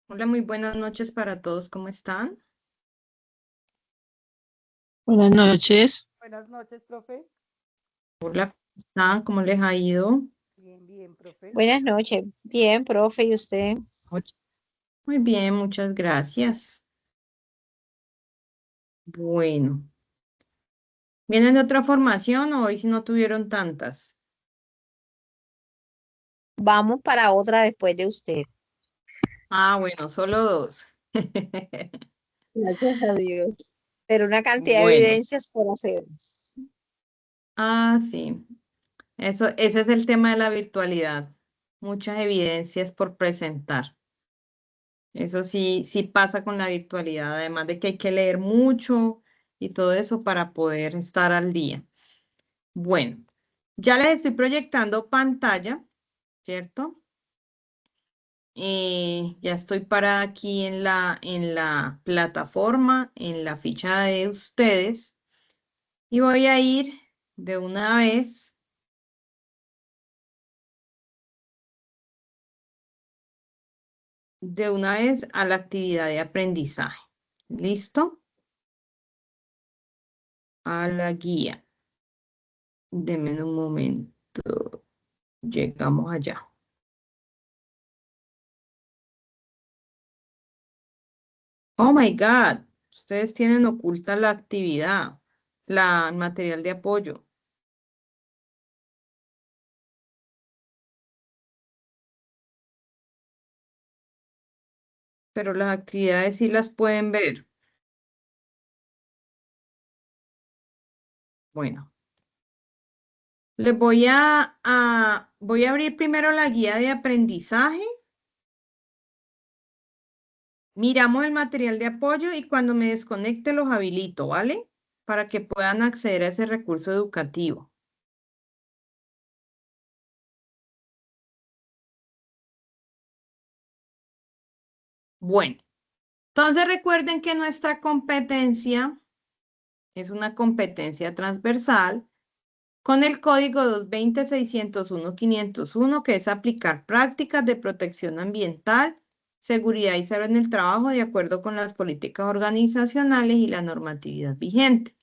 Hola, muy buenas noches para todos. ¿Cómo están? Buenas noches. Buenas noches, profe. Hola, ¿cómo están? ¿Cómo les ha ido? Bien, bien, profe. Buenas noches. Bien, profe, ¿y usted? Much- Muy bien, muchas gracias. Bueno, ¿vienen de otra formación o hoy si no tuvieron tantas? Vamos para otra después de usted. Ah, bueno, solo dos. Gracias a Dios. Pero una cantidad de Bueno, evidencias por hacer. sí, ese es el tema de la virtualidad. Muchas evidencias por presentar. Eso sí, sí pasa con la virtualidad, además de que hay que leer mucho y todo eso para poder estar al día. Bueno, ya les estoy proyectando pantalla, ¿cierto? Ya estoy para aquí en la plataforma, en la ficha de ustedes, y voy a ir de una vez, a la actividad de aprendizaje. ¿Listo? A la guía. Denme un momento. Llegamos allá. Oh my God. Ustedes tienen oculta la actividad, el material de apoyo. Pero las actividades sí las pueden ver. Bueno, les voy a abrir primero la guía de aprendizaje. Miramos el material de apoyo y cuando me desconecte los habilito, ¿vale? Para que puedan acceder a ese recurso educativo. Bueno, entonces recuerden que nuestra competencia es una competencia transversal con el código 220-601-501, que es aplicar prácticas de protección ambiental, seguridad y salud en el trabajo de acuerdo con las políticas organizacionales y la normatividad vigente.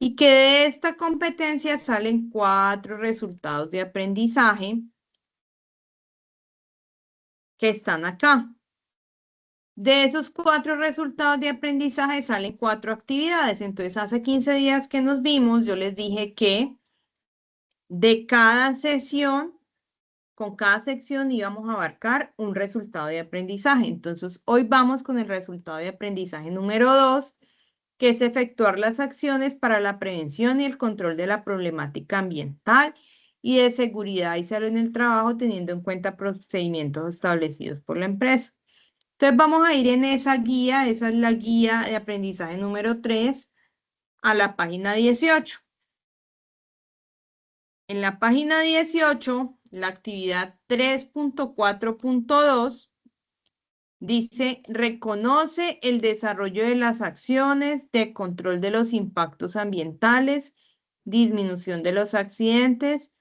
Y que de esta competencia salen 4 resultados de aprendizaje que están acá. De esos 4 resultados de aprendizaje salen 4 actividades. Entonces, hace 15 días que nos vimos, yo les dije que de cada sesión, con cada sección íbamos a abarcar un resultado de aprendizaje. Entonces, hoy vamos con el resultado de aprendizaje número 2, que es efectuar las acciones para la prevención y el control de la problemática ambiental y de seguridad y salud en el trabajo, teniendo en cuenta procedimientos establecidos por la empresa. Entonces, vamos a ir en esa guía, esa es la guía de aprendizaje número 3, a la página 18. En la página 18, la actividad 3.4.2 dice, reconoce el desarrollo de las acciones de control de los impactos ambientales, disminución de los accidentes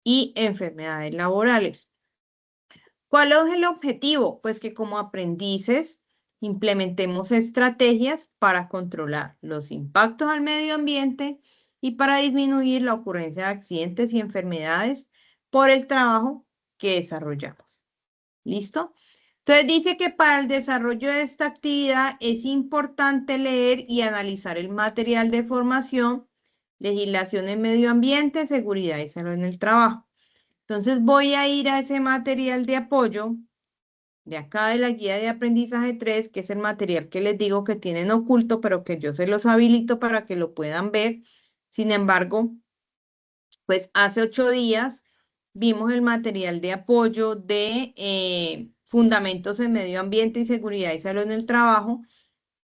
y enfermedades laborales. ¿Cuál es el objetivo? Pues que como aprendices implementemos estrategias para controlar los impactos al medio ambiente y para disminuir la ocurrencia de accidentes y enfermedades por el trabajo que desarrollamos. ¿Listo? Entonces dice que para el desarrollo de esta actividad es importante leer y analizar el material de formación, legislación en medio ambiente, seguridad y salud en el trabajo. Entonces voy a ir a ese material de apoyo de acá de la guía de aprendizaje 3, que es el material que les digo que tienen oculto, pero que yo se los habilito para que lo puedan ver. Sin embargo, pues hace 8 días vimos el material de apoyo de fundamentos en medio ambiente y seguridad y salud en el trabajo.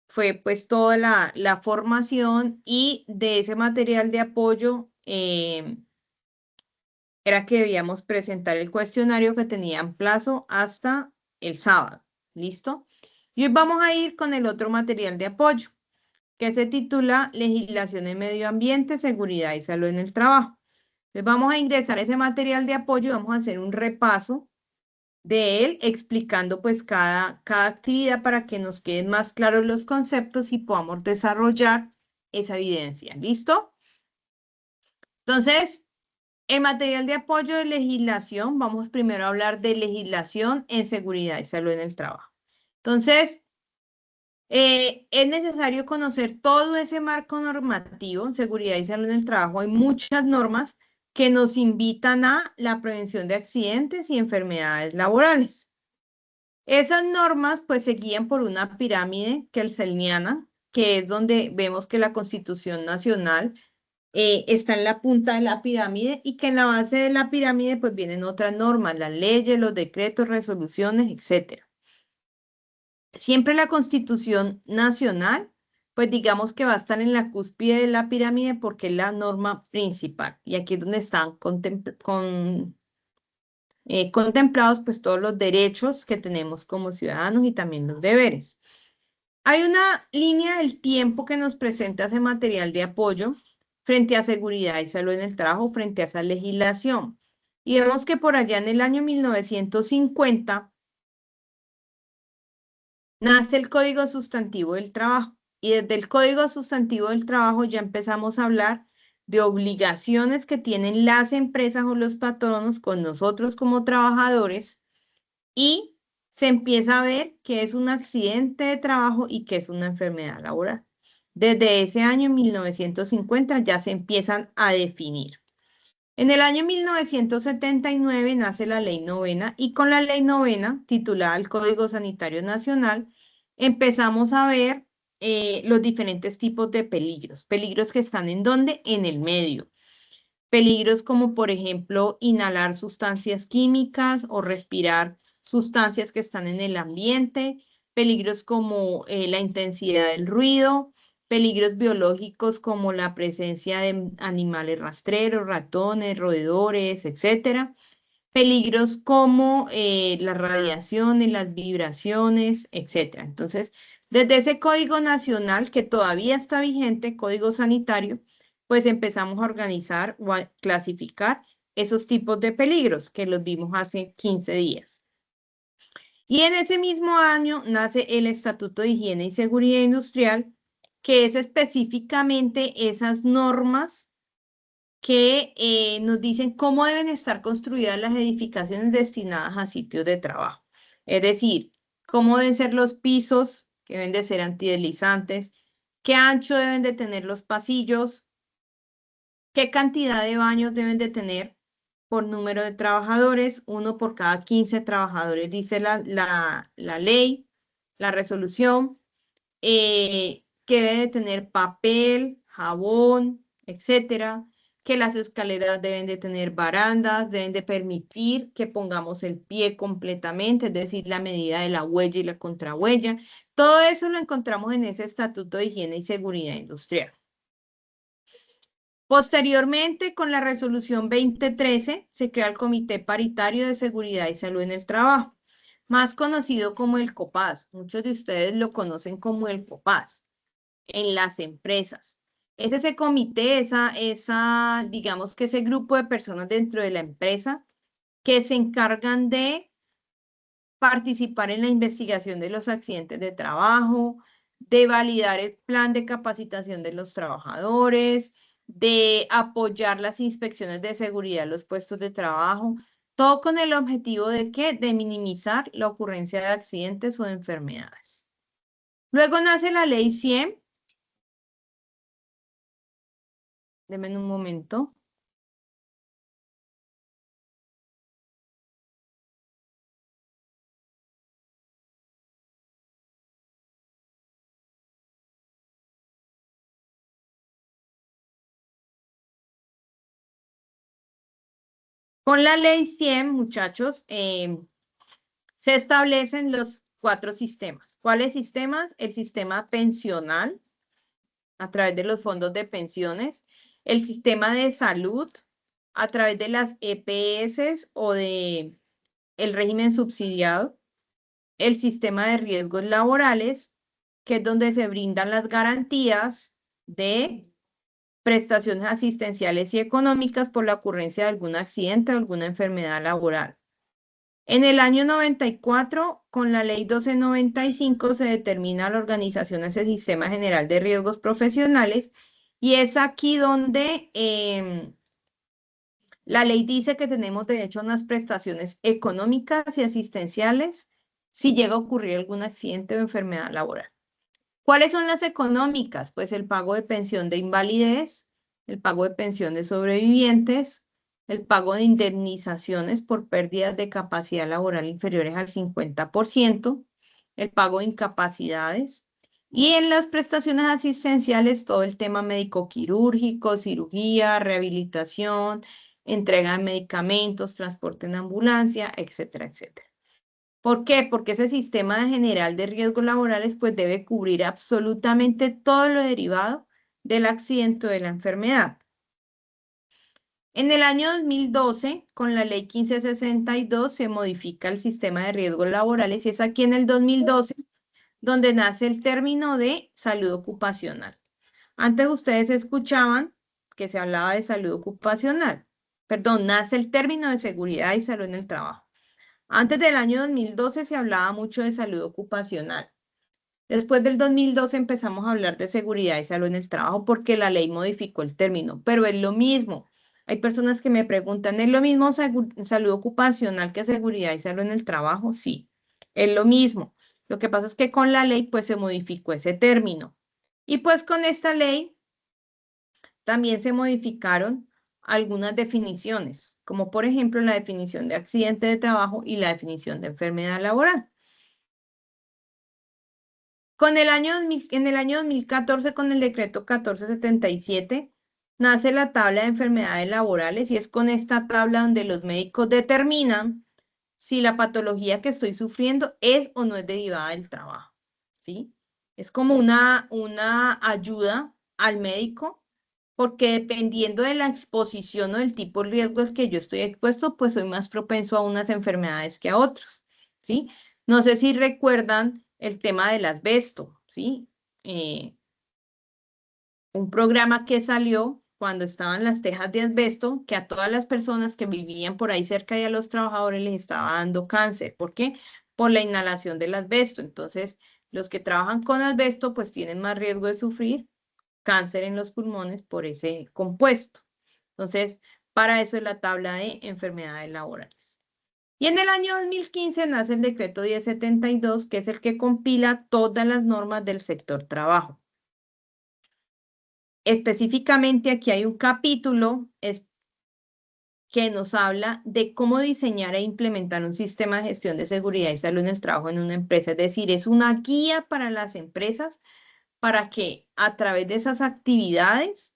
Fue pues toda la formación y de ese material de apoyo era que debíamos presentar el cuestionario que tenían plazo hasta el sábado. ¿Listo? Y hoy vamos a ir con el otro material de apoyo, que se titula Legislación en Medio Ambiente, Seguridad y Salud en el Trabajo. Entonces vamos a ingresar ese material de apoyo y vamos a hacer un repaso de él explicando pues cada actividad para que nos queden más claros los conceptos y podamos desarrollar esa evidencia. ¿Listo? Entonces, el material de apoyo de legislación, vamos primero a hablar de legislación en seguridad y salud en el trabajo. Entonces, es necesario conocer todo ese marco normativo en seguridad y salud en el trabajo. Hay muchas normas que nos invitan a la prevención de accidentes y enfermedades laborales. Esas normas pues se guían por una pirámide kelseniana, que es donde vemos que la Constitución Nacional está en la punta de la pirámide y que en la base de la pirámide pues vienen otras normas, las leyes, los decretos, resoluciones, etc. Siempre la Constitución Nacional, pues digamos que va a estar en la cúspide de la pirámide porque es la norma principal y aquí es donde están contemplados pues todos los derechos que tenemos como ciudadanos y también los deberes. Hay una línea del tiempo que nos presenta ese material de apoyo frente a seguridad y salud en el trabajo, frente a esa legislación. Y vemos que por allá en el año 1950 nace el Código Sustantivo del Trabajo. Y desde el Código Sustantivo del Trabajo ya empezamos a hablar de obligaciones que tienen las empresas o los patronos con nosotros como trabajadores y se empieza a ver qué es un accidente de trabajo y qué es una enfermedad laboral. Desde ese año 1950 ya se empiezan a definir. En el año 1979 nace la Ley Novena y con la Ley Novena, titulada el Código Sanitario Nacional, empezamos a ver los diferentes tipos de peligros. Peligros que están ¿en dónde? En el medio. Peligros como, por ejemplo, inhalar sustancias químicas o respirar sustancias que están en el ambiente. Peligros como la intensidad del ruido. Peligros biológicos como la presencia de animales rastreros, ratones, roedores, etc. Peligros como las radiaciones, las vibraciones, etc. Entonces, desde ese Código Nacional que todavía está vigente, Código Sanitario, pues empezamos a organizar o a clasificar esos tipos de peligros que los vimos hace 15 días. Y en ese mismo año nace el Estatuto de Higiene y Seguridad Industrial, que es específicamente esas normas que nos dicen cómo deben estar construidas las edificaciones destinadas a sitios de trabajo. Es decir, cómo deben ser los pisos, que deben de ser antideslizantes, qué ancho deben de tener los pasillos, qué cantidad de baños deben de tener por número de trabajadores, uno por cada 15 trabajadores, dice la ley, la resolución, que debe de tener papel, jabón, etcétera, que las escaleras deben de tener barandas, deben de permitir que pongamos el pie completamente, es decir, la medida de la huella y la contrahuella. Todo eso lo encontramos en ese Estatuto de Higiene y Seguridad Industrial. Posteriormente, con la resolución 2013, se crea el Comité Paritario de Seguridad y Salud en el Trabajo, más conocido como el COPAS. Muchos de ustedes lo conocen como el COPAS en las empresas. Es ese comité, digamos que ese grupo de personas dentro de la empresa que se encargan de participar en la investigación de los accidentes de trabajo, de validar el plan de capacitación de los trabajadores, de apoyar las inspecciones de seguridad en los puestos de trabajo, todo con el objetivo de ¿qué? De minimizar la ocurrencia de accidentes o de enfermedades. Luego nace la Ley 100. Denme un momento. Con la Ley 100, muchachos, se establecen los 4 sistemas. ¿Cuáles sistemas? El sistema pensional, a través de los fondos de pensiones, el sistema de salud, a través de las EPS o de el régimen subsidiado, el sistema de riesgos laborales, que es donde se brindan las garantías de prestaciones asistenciales y económicas por la ocurrencia de algún accidente o alguna enfermedad laboral. En el año 94, con la ley 1295, se determina la organización de ese Sistema General de Riesgos Profesionales y es aquí donde la ley dice que tenemos derecho a unas prestaciones económicas y asistenciales si llega a ocurrir algún accidente o enfermedad laboral. ¿Cuáles son las económicas? Pues el pago de pensión de invalidez, el pago de pensión de sobrevivientes, el pago de indemnizaciones por pérdidas de capacidad laboral inferiores al 50%, el pago de incapacidades, y en las prestaciones asistenciales todo el tema médico-quirúrgico, cirugía, rehabilitación, entrega de medicamentos, transporte en ambulancia, etcétera, etcétera. ¿Por qué? Porque ese sistema general de riesgos laborales pues debe cubrir absolutamente todo lo derivado del accidente o de la enfermedad. En el año 2012, con la ley 1562, se modifica el sistema de riesgos laborales y es aquí en el 2012 donde nace el término de salud ocupacional. Antes ustedes escuchaban que se hablaba de salud ocupacional. Perdón, nace el término de seguridad y salud en el trabajo. Antes del año 2012 se hablaba mucho de salud ocupacional. Después del 2012 empezamos a hablar de seguridad y salud en el trabajo porque la ley modificó el término, pero es lo mismo. Hay personas que me preguntan, ¿es lo mismo salud ocupacional que seguridad y salud en el trabajo? Sí, es lo mismo. Lo que pasa es que con la ley pues se modificó ese término. Y pues con esta ley también se modificaron algunas definiciones, como por ejemplo la definición de accidente de trabajo y la definición de enfermedad laboral. En el año 2014, con el decreto 1477, nace la tabla de enfermedades laborales y es con esta tabla donde los médicos determinan si la patología que estoy sufriendo es o no es derivada del trabajo, ¿sí? Es como una ayuda al médico porque dependiendo de la exposición o del tipo de riesgos que yo estoy expuesto, pues soy más propenso a unas enfermedades que a otros, ¿sí? No sé si recuerdan el tema del asbesto, ¿sí? Un programa que salió cuando estaban las tejas de asbesto, que a todas las personas que vivían por ahí cerca y a los trabajadores les estaba dando cáncer. ¿Por qué? Por la inhalación del asbesto. Entonces, los que trabajan con asbesto, pues tienen más riesgo de sufrir cáncer en los pulmones por ese compuesto. Entonces, para eso es la tabla de enfermedades laborales. Y en el año 2015 nace el decreto 1072, que es el que compila todas las normas del sector trabajo. Específicamente aquí hay un capítulo que nos habla de cómo diseñar e implementar un sistema de gestión de seguridad y salud en el trabajo en una empresa. Es decir, es una guía para las empresas para que a través de esas actividades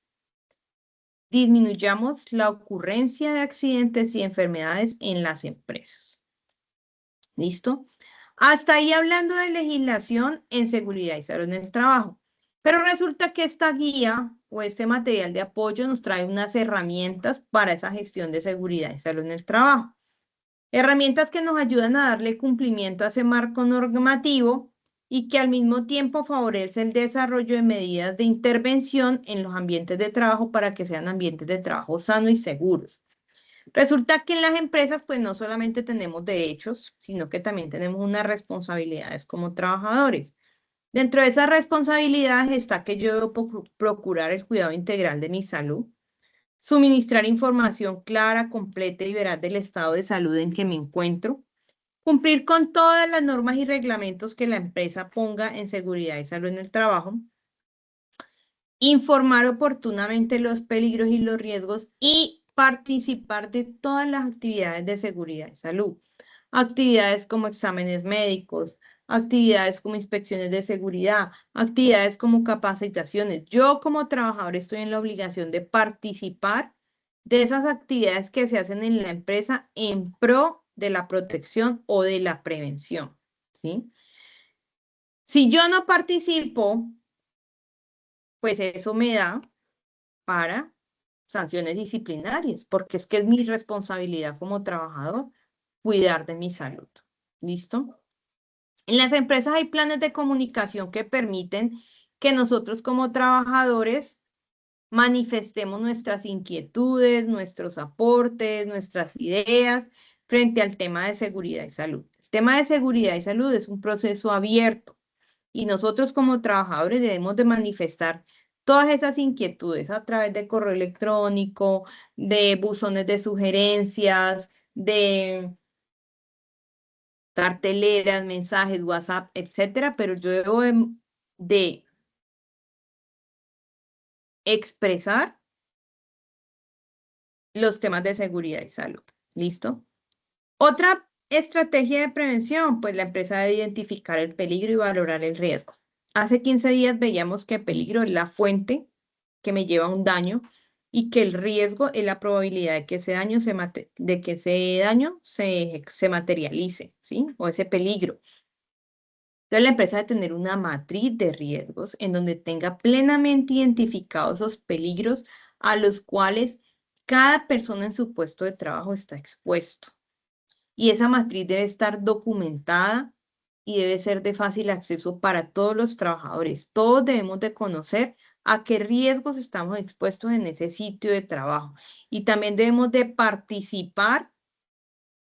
disminuyamos la ocurrencia de accidentes y enfermedades en las empresas. ¿Listo? Hasta ahí hablando de legislación en seguridad y salud en el trabajo. Pero resulta que esta guía o este material de apoyo nos trae unas herramientas para esa gestión de seguridad y salud en el trabajo. Herramientas que nos ayudan a darle cumplimiento a ese marco normativo y que al mismo tiempo favorece el desarrollo de medidas de intervención en los ambientes de trabajo para que sean ambientes de trabajo sanos y seguros. Resulta que en las empresas, pues no solamente tenemos derechos, sino que también tenemos unas responsabilidades como trabajadores. Dentro de esas responsabilidades está que yo debo procurar el cuidado integral de mi salud, suministrar información clara, completa y veraz del estado de salud en que me encuentro, cumplir con todas las normas y reglamentos que la empresa ponga en seguridad y salud en el trabajo, informar oportunamente los peligros y los riesgos y participar de todas las actividades de seguridad y salud. Actividades como exámenes médicos, actividades como inspecciones de seguridad, actividades como capacitaciones. Yo como trabajador estoy en la obligación de participar de esas actividades que se hacen en la empresa en pro de la protección o de la prevención, ¿sí? Si yo no participo, pues eso me da para sanciones disciplinarias, porque es que es mi responsabilidad como trabajador cuidar de mi salud. ¿Listo? En las empresas hay planes de comunicación que permiten que nosotros como trabajadores manifestemos nuestras inquietudes, nuestros aportes, nuestras ideas frente al tema de seguridad y salud. El tema de seguridad y salud es un proceso abierto y nosotros como trabajadores debemos de manifestar todas esas inquietudes a través de correo electrónico, de buzones de sugerencias, de carteleras, mensajes, WhatsApp, etcétera, pero yo debo de expresar los temas de seguridad y salud. ¿Listo? Otra estrategia de prevención, pues la empresa debe identificar el peligro y valorar el riesgo. Hace 15 días veíamos que el peligro es la fuente que me lleva a un daño y que el riesgo es la probabilidad de que ese daño se materialice, ¿sí? O ese peligro. Entonces la empresa debe tener una matriz de riesgos en donde tenga plenamente identificados esos peligros a los cuales cada persona en su puesto de trabajo está expuesto. Y esa matriz debe estar documentada y debe ser de fácil acceso para todos los trabajadores. Todos debemos de conocer a qué riesgos estamos expuestos en ese sitio de trabajo. Y también debemos de participar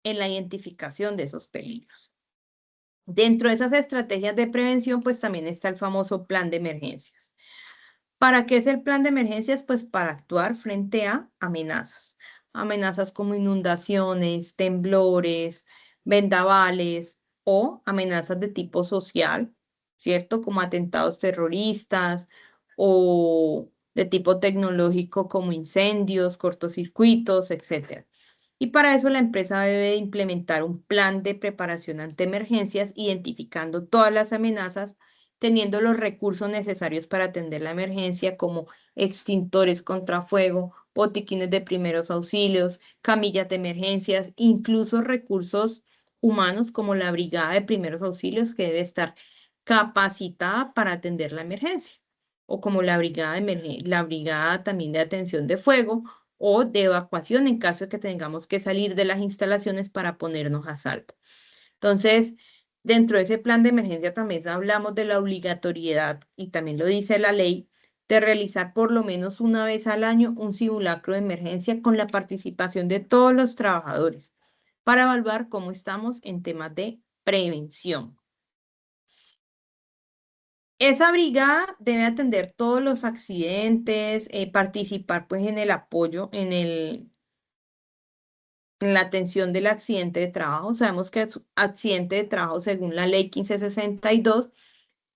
en la identificación de esos peligros. Dentro de esas estrategias de prevención, pues también está el famoso plan de emergencias. ¿Para qué es el plan de emergencias? Pues para actuar frente a amenazas. Amenazas como inundaciones, temblores, vendavales o amenazas de tipo social, ¿cierto? Como atentados terroristas o de tipo tecnológico como incendios, cortocircuitos, etc. Y para eso la empresa debe implementar un plan de preparación ante emergencias, identificando todas las amenazas, teniendo los recursos necesarios para atender la emergencia, como extintores contra fuego, botiquines de primeros auxilios, camillas de emergencias, incluso recursos humanos como la brigada de primeros auxilios, que debe estar capacitada para atender la emergencia, o como la brigada también de atención de fuego o de evacuación en caso de que tengamos que salir de las instalaciones para ponernos a salvo. Entonces, dentro de ese plan de emergencia también hablamos de la obligatoriedad, y también lo dice la ley, de realizar por lo menos una vez al año un simulacro de emergencia con la participación de todos los trabajadores para evaluar cómo estamos en temas de prevención. Esa brigada debe atender todos los accidentes, participar pues en el apoyo, en la atención del accidente de trabajo. Sabemos que el accidente de trabajo, según la ley 1562,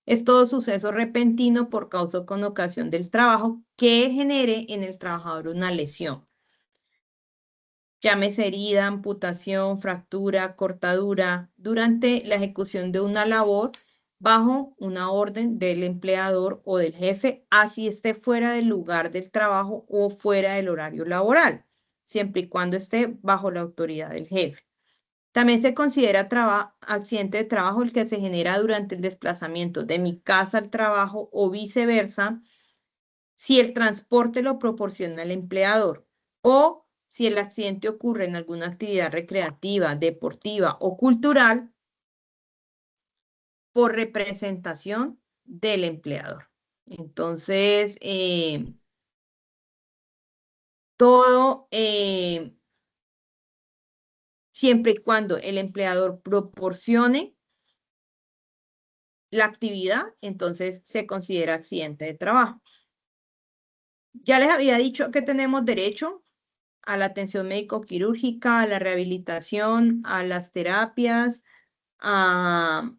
es todo suceso repentino por causa o con ocasión del trabajo que genere en el trabajador una lesión. Llámese herida, amputación, fractura, cortadura, durante la ejecución de una labor bajo una orden del empleador o del jefe, así esté fuera del lugar del trabajo o fuera del horario laboral, siempre y cuando esté bajo la autoridad del jefe. También se considera accidente de trabajo el que se genera durante el desplazamiento de mi casa al trabajo o viceversa, si el transporte lo proporciona el empleador o si el accidente ocurre en alguna actividad recreativa, deportiva o cultural por representación del empleador. Entonces, todo siempre y cuando el empleador proporcione la actividad, entonces se considera accidente de trabajo. Ya les había dicho que tenemos derecho a la atención médico-quirúrgica, a la rehabilitación, a las terapias, a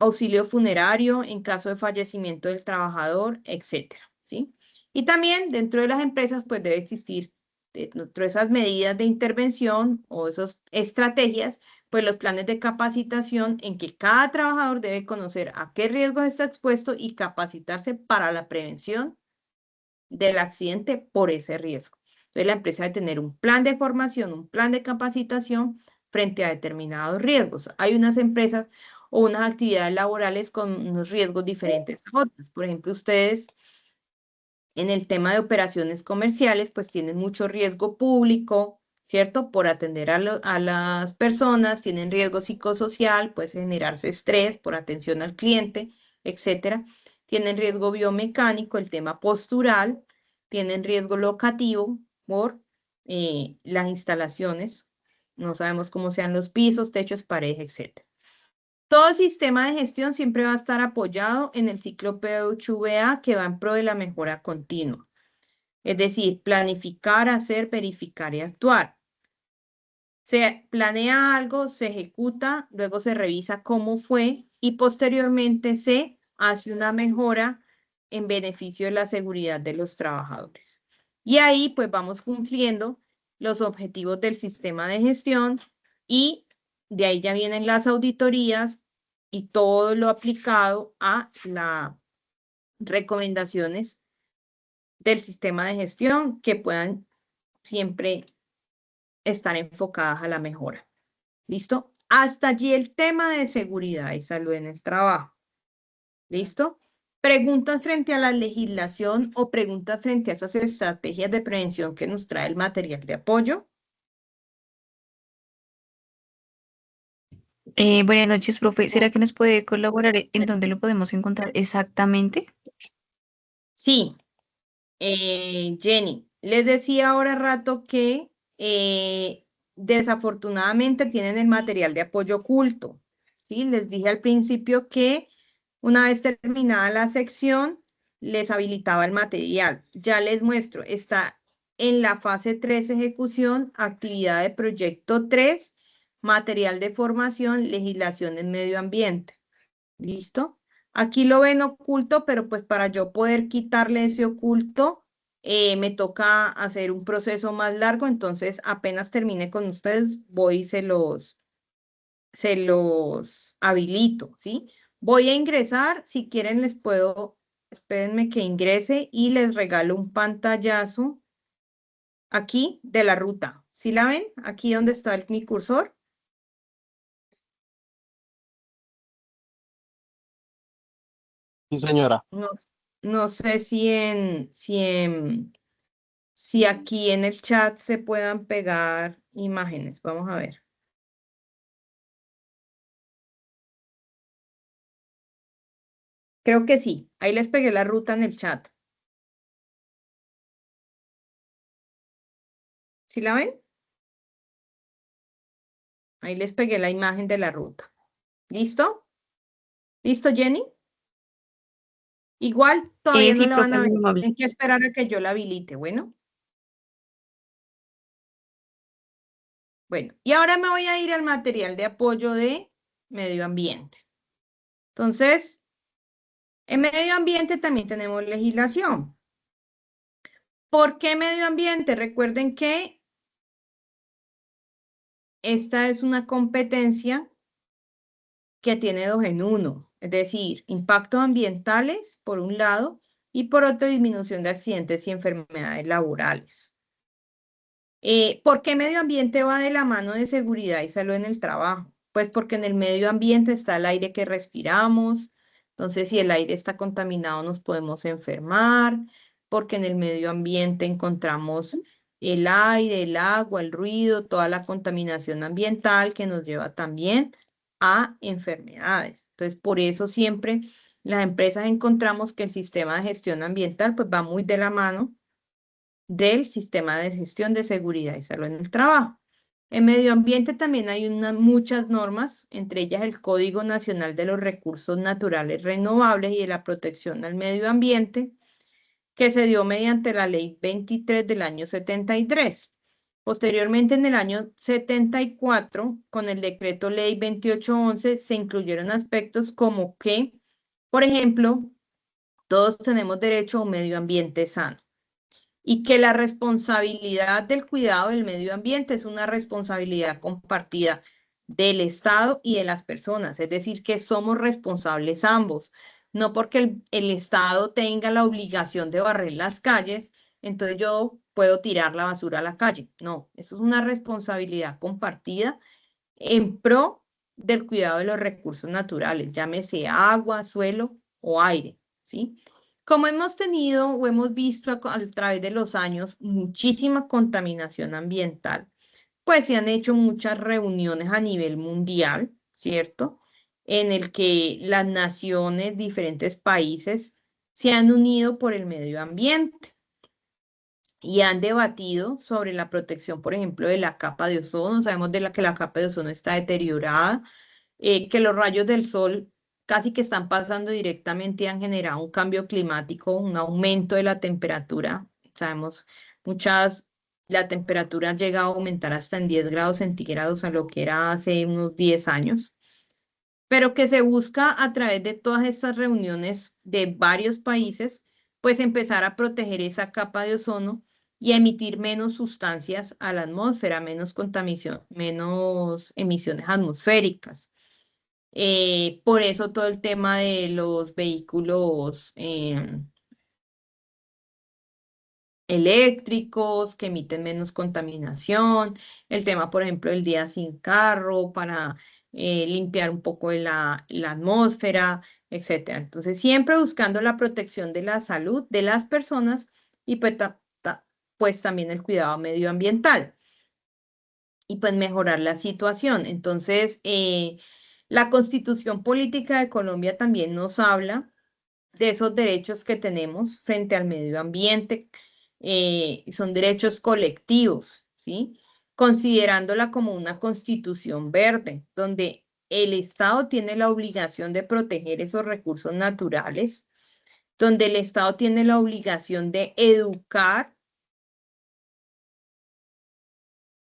auxilio funerario en caso de fallecimiento del trabajador, etcétera, ¿sí? Y también dentro de las empresas, pues debe existir dentro de esas medidas de intervención o esas estrategias, pues los planes de capacitación en que cada trabajador debe conocer a qué riesgos está expuesto y capacitarse para la prevención del accidente por ese riesgo. Entonces la empresa debe tener un plan de formación, un plan de capacitación frente a determinados riesgos. Hay unas empresas o unas actividades laborales con unos riesgos diferentes a otras. Por ejemplo, ustedes en el tema de operaciones comerciales, pues tienen mucho riesgo público, ¿cierto? Por atender a las personas, tienen riesgo psicosocial, puede generarse estrés por atención al cliente, etcétera. Tienen riesgo biomecánico, el tema postural, tienen riesgo locativo por las instalaciones. No sabemos cómo sean los pisos, techos, paredes, etc. Todo sistema de gestión siempre va a estar apoyado en el ciclo PHVA que va en pro de la mejora continua. Es decir, planificar, hacer, verificar y actuar. Se planea algo, se ejecuta, luego se revisa cómo fue y posteriormente se hace una mejora en beneficio de la seguridad de los trabajadores. Y ahí pues vamos cumpliendo los objetivos del sistema de gestión y de ahí ya vienen las auditorías y todo lo aplicado a las recomendaciones del sistema de gestión que puedan siempre estar enfocadas a la mejora. ¿Listo? Hasta allí el tema de seguridad y salud en el trabajo. ¿Listo? Preguntas frente a la legislación o preguntas frente a esas estrategias de prevención que nos trae el material de apoyo. Buenas noches, profe. ¿Será que nos puede colaborar en dónde lo podemos encontrar exactamente? Sí, Jenny, les decía ahora rato que desafortunadamente tienen el material de apoyo oculto. ¿Sí? Les dije al principio que una vez terminada la sección, les habilitaba el material. Ya les muestro, está en la fase 3 ejecución, actividad de proyecto 3, material de formación, legislación en medio ambiente. ¿Listo? Aquí lo ven oculto, pero pues para yo poder quitarle ese oculto, me toca hacer un proceso más largo, entonces apenas termine con ustedes, voy y se los habilito, ¿sí? Voy a ingresar, si quieren les puedo, espérenme que ingrese y les regalo un pantallazo aquí de la ruta. ¿Sí la ven? Aquí donde está mi cursor. Sí, señora. No, no sé si aquí en el chat se puedan pegar imágenes. Vamos a ver. Creo que sí. Ahí les pegué la ruta en el chat. ¿Sí la ven? Ahí les pegué la imagen de la ruta. ¿Listo? ¿Listo, Jenny? Igual todavía no Sí, la van profe, a ver. muy amable. Tienen que esperar a que yo la habilite. Bueno. Bueno, y ahora me voy a ir al material de apoyo de medio ambiente. Entonces, en medio ambiente también tenemos legislación. ¿Por qué medio ambiente? Recuerden que esta es una competencia que tiene 2 en 1, es decir, impactos ambientales por un lado y por otro disminución de accidentes y enfermedades laborales. ¿Por qué medio ambiente va de la mano de seguridad y salud en el trabajo? Pues porque en el medio ambiente está el aire que respiramos, entonces si el aire está contaminado nos podemos enfermar, porque en el medio ambiente encontramos el aire, el agua, el ruido, toda la contaminación ambiental que nos lleva también a enfermedades. Entonces, por eso siempre las empresas encontramos que el sistema de gestión ambiental pues va muy de la mano del sistema de gestión de seguridad y salud en el trabajo. En medio ambiente también hay muchas normas, entre ellas el Código Nacional de los Recursos Naturales Renovables y de la Protección al Medio Ambiente, que se dio mediante la Ley 23 del año 73. Posteriormente, en el año 74, con el Decreto Ley 2811, se incluyeron aspectos como que, por ejemplo, todos tenemos derecho a un medio ambiente sano y que la responsabilidad del cuidado del medio ambiente es una responsabilidad compartida del Estado y de las personas, es decir, que somos responsables ambos, no porque el Estado tenga la obligación de barrer las calles, entonces yo puedo tirar la basura a la calle. No, eso es una responsabilidad compartida en pro del cuidado de los recursos naturales, llámese agua, suelo o aire, ¿sí? Como hemos tenido o hemos visto a través de los años muchísima contaminación ambiental, pues se han hecho muchas reuniones a nivel mundial, ¿cierto? En el que las naciones, diferentes países, se han unido por el medio ambiente. y han debatido sobre la protección, por ejemplo, de la capa de ozono. Sabemos que la capa de ozono está deteriorada, que los rayos del sol casi que están pasando directamente y han generado un cambio climático, un aumento de la temperatura. Sabemos, la temperatura ha llegado a aumentar hasta en 10 grados centígrados a lo que era hace unos 10 años, pero que se busca a través de todas estas reuniones de varios países, pues empezar a proteger esa capa de ozono y a emitir menos sustancias a la atmósfera, menos contaminación, menos emisiones atmosféricas. Por eso todo el tema de los vehículos eléctricos que emiten menos contaminación, el tema, por ejemplo, del día sin carro para limpiar un poco de la atmósfera, etcétera. Entonces, siempre buscando la protección de la salud de las personas y pues también el cuidado medioambiental y pues mejorar la situación. Entonces, la Constitución Política de Colombia también nos habla de esos derechos que tenemos frente al medio ambiente, son derechos colectivos, ¿sí? Considerándola como una constitución verde, donde el Estado tiene la obligación de proteger esos recursos naturales, donde el Estado tiene la obligación de educar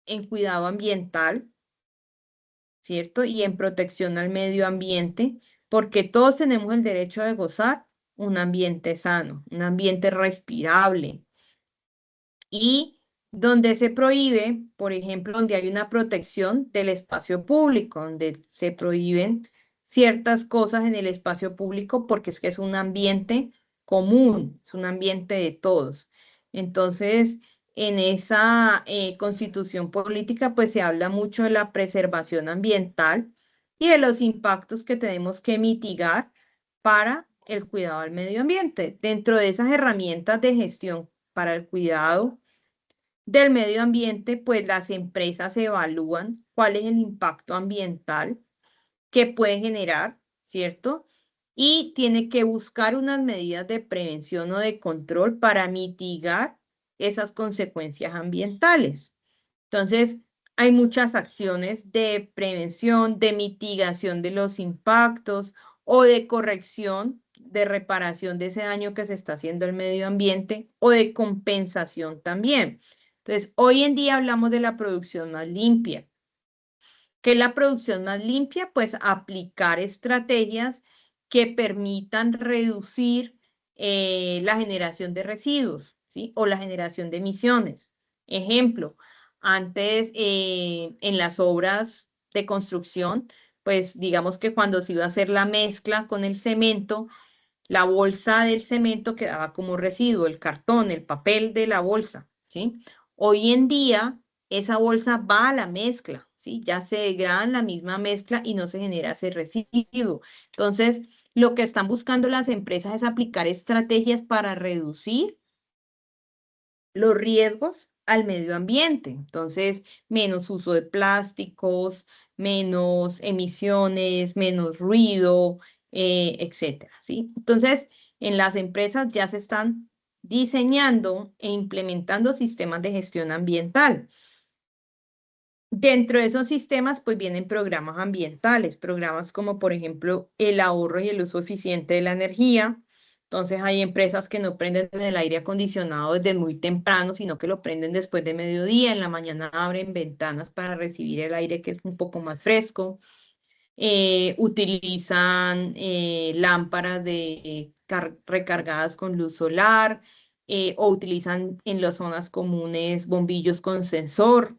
en cuidado ambiental, ¿cierto? Y en protección al medio ambiente, porque todos tenemos el derecho de gozar un ambiente sano, un ambiente respirable. Y donde se prohíbe, por ejemplo, donde hay una protección del espacio público, donde se prohíben ciertas cosas en el espacio público porque es que es un ambiente común, es un ambiente de todos. Entonces, en esa constitución política, pues se habla mucho de la preservación ambiental y de los impactos que tenemos que mitigar para el cuidado al medio ambiente. Dentro de esas herramientas de gestión para el cuidado del medio ambiente, pues las empresas evalúan cuál es el impacto ambiental que puede generar, ¿cierto? Y tiene que buscar unas medidas de prevención o de control para mitigar esas consecuencias ambientales. Entonces, hay muchas acciones de prevención, de mitigación de los impactos o de corrección, de reparación de ese daño que se está haciendo al medio ambiente o de compensación también. Entonces, hoy en día hablamos de la producción más limpia. ¿Qué es la producción más limpia? Pues aplicar estrategias que permitan reducir la generación de residuos, ¿sí? O la generación de emisiones. Ejemplo, antes en las obras de construcción, pues digamos que cuando se iba a hacer la mezcla con el cemento, la bolsa del cemento quedaba como residuo, el cartón, el papel de la bolsa, ¿sí? Hoy en día esa bolsa va a la mezcla, ¿sí? Ya se degrada en la misma mezcla y no se genera ese residuo. Entonces, lo que están buscando las empresas es aplicar estrategias para reducir los riesgos al medio ambiente. Entonces, menos uso de plásticos, menos emisiones, menos ruido, etcétera, ¿sí? Entonces, en las empresas ya se están diseñando e implementando sistemas de gestión ambiental. Dentro de esos sistemas, pues vienen programas ambientales, programas como por ejemplo el ahorro y el uso eficiente de la energía. Entonces hay empresas que no prenden el aire acondicionado desde muy temprano, sino que lo prenden después de mediodía. En la mañana abren ventanas para recibir el aire que es un poco más fresco. Utilizan lámparas recargadas con luz solar o utilizan en las zonas comunes bombillos con sensor.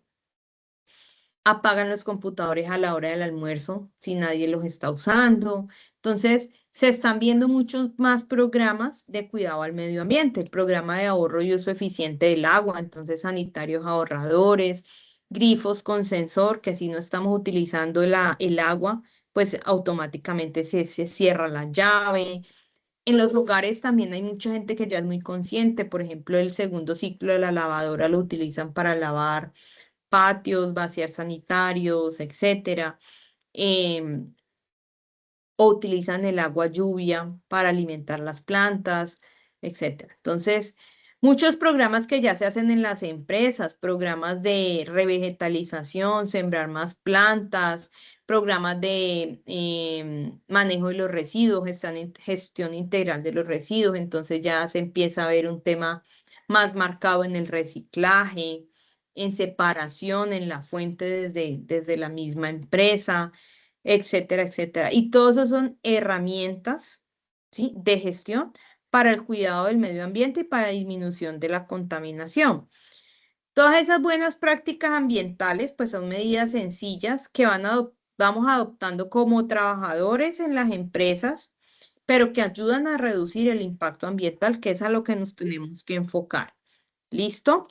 Apagan los computadores a la hora del almuerzo si nadie los está usando. Entonces, se están viendo muchos más programas de cuidado al medio ambiente, el programa de ahorro y uso eficiente del agua, entonces sanitarios ahorradores, grifos con sensor, que si no estamos utilizando el agua, pues automáticamente se cierra la llave. En los hogares también hay mucha gente que ya es muy consciente, por ejemplo, el segundo ciclo de la lavadora lo utilizan para lavar patios, vaciar sanitarios, etcétera. O utilizan el agua lluvia para alimentar las plantas, etcétera. Entonces, Muchos programas que ya se hacen en las empresas, programas de revegetalización, sembrar más plantas, programas de manejo de los residuos, gestión integral de los residuos, entonces ya se empieza a ver un tema más marcado en el reciclaje, en separación, en la fuente desde la misma empresa, etcétera, etcétera. Y todos esos son herramientas, ¿sí?, de gestión para el cuidado del medio ambiente y para la disminución de la contaminación. Todas esas buenas prácticas ambientales, pues son medidas sencillas que vamos adoptando como trabajadores en las empresas, pero que ayudan a reducir el impacto ambiental, que es a lo que nos tenemos que enfocar. ¿Listo?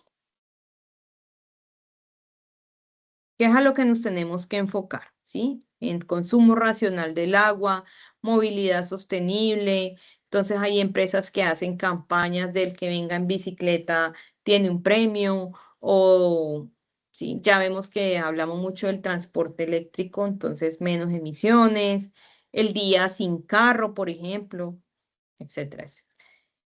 Que es a lo que nos tenemos que enfocar, ¿sí? En consumo racional del agua, movilidad sostenible. Entonces hay empresas que hacen campañas del que venga en bicicleta tiene un premio, o sí, ya vemos que hablamos mucho del transporte eléctrico, entonces menos emisiones, el día sin carro, por ejemplo, etcétera, etcétera.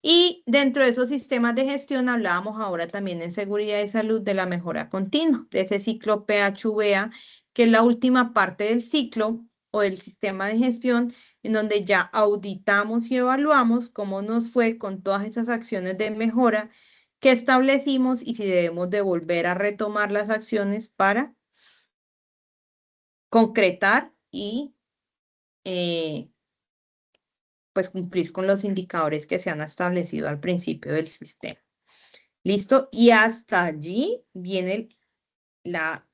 Y dentro de esos sistemas de gestión hablábamos ahora también en seguridad y salud de la mejora continua, de ese ciclo PHVA, que es la última parte del ciclo o del sistema de gestión, en donde ya auditamos y evaluamos cómo nos fue con todas esas acciones de mejora que establecimos y si debemos de volver a retomar las acciones para concretar y pues cumplir con los indicadores que se han establecido al principio del sistema. ¿Listo? Y hasta allí viene la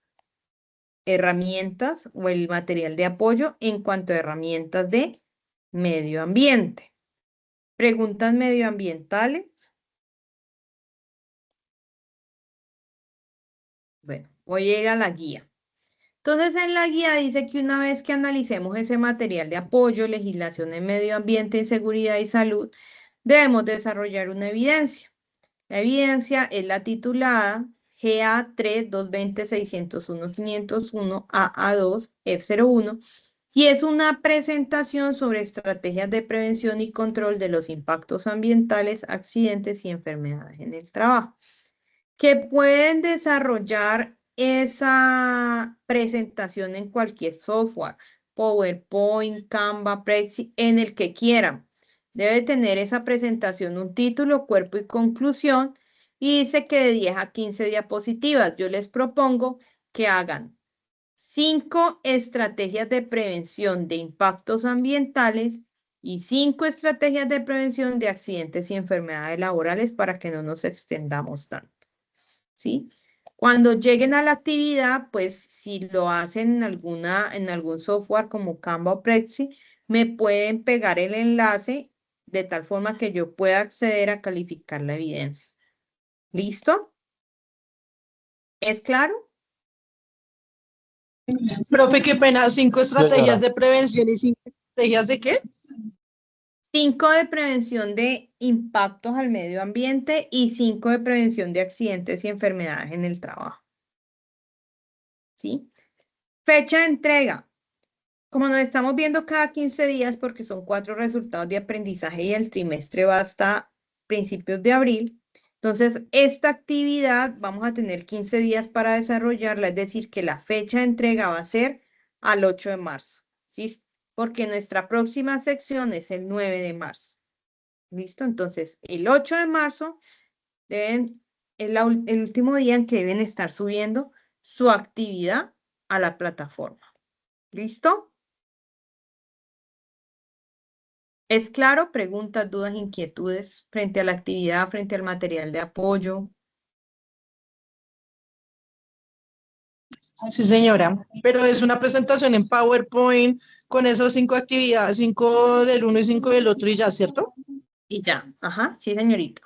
herramientas o el material de apoyo en cuanto a herramientas de medio ambiente. Preguntas medioambientales. Bueno, voy a ir a la guía. Entonces, en la guía dice que una vez que analicemos ese material de apoyo, legislación en medio ambiente, en seguridad y salud, debemos desarrollar una evidencia. La evidencia es la titulada GA 3-220-601-501 AA2 F01 y es una presentación sobre estrategias de prevención y control de los impactos ambientales, accidentes y enfermedades en el trabajo, que pueden desarrollar esa presentación en cualquier software, PowerPoint, Canva, Prezi, en el que quieran. Debe tener esa presentación un título, cuerpo y conclusión, y dice que de 10 a 15 diapositivas. Yo les propongo que hagan 5 estrategias de prevención de impactos ambientales y 5 estrategias de prevención de accidentes y enfermedades laborales para que no nos extendamos tanto, ¿sí? Cuando lleguen a la actividad, pues si lo hacen en algún software como Canva o Prezi, me pueden pegar el enlace de tal forma que yo pueda acceder a calificar la evidencia. ¿Listo? ¿Es claro? Profe, qué pena, 5 estrategias Señora. de prevención y 5 estrategias de qué? 5 de prevención de impactos al medio ambiente y 5 de prevención de accidentes y enfermedades en el trabajo. ¿Sí? Fecha de entrega. Como nos estamos viendo cada 15 días porque son 4 resultados de aprendizaje y el trimestre va hasta principios de abril, entonces esta actividad vamos a tener 15 días para desarrollarla, es decir, que la fecha de entrega va a ser al 8 de marzo, ¿sí? Porque nuestra próxima sección es el 9 de marzo. ¿Listo? Entonces, el 8 de marzo es el último día en que deben estar subiendo su actividad a la plataforma. ¿Listo? ¿Es claro? Preguntas, dudas, inquietudes frente a la actividad, frente al material de apoyo. Sí, señora, pero es una presentación en PowerPoint con esos 5 actividades, 5 del uno y 5 del otro y ya, ¿cierto? Y ya. Ajá, sí, señorita.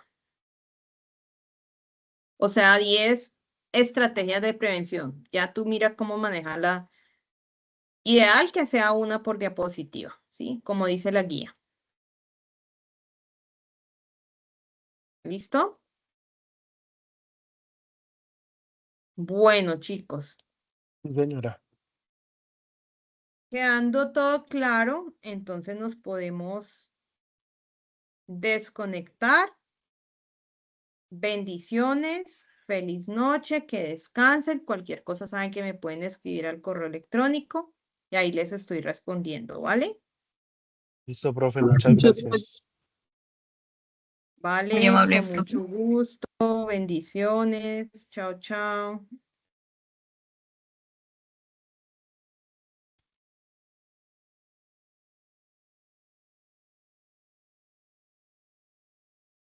O sea, 10 estrategias de prevención. Ya tú mira cómo manejarla. Ideal que sea una por diapositiva, ¿sí? Como dice la guía. ¿Listo? Bueno, chicos. Sí, señora. Quedando todo claro, entonces nos podemos desconectar Bendiciones, feliz noche, que descansen. Cualquier cosa saben que me pueden escribir al correo electrónico y ahí les estoy respondiendo, ¿vale? Listo, profe, muchas Muchas gracias. Vale, amable, con profe. mucho gusto. Bendiciones. Chao, chao.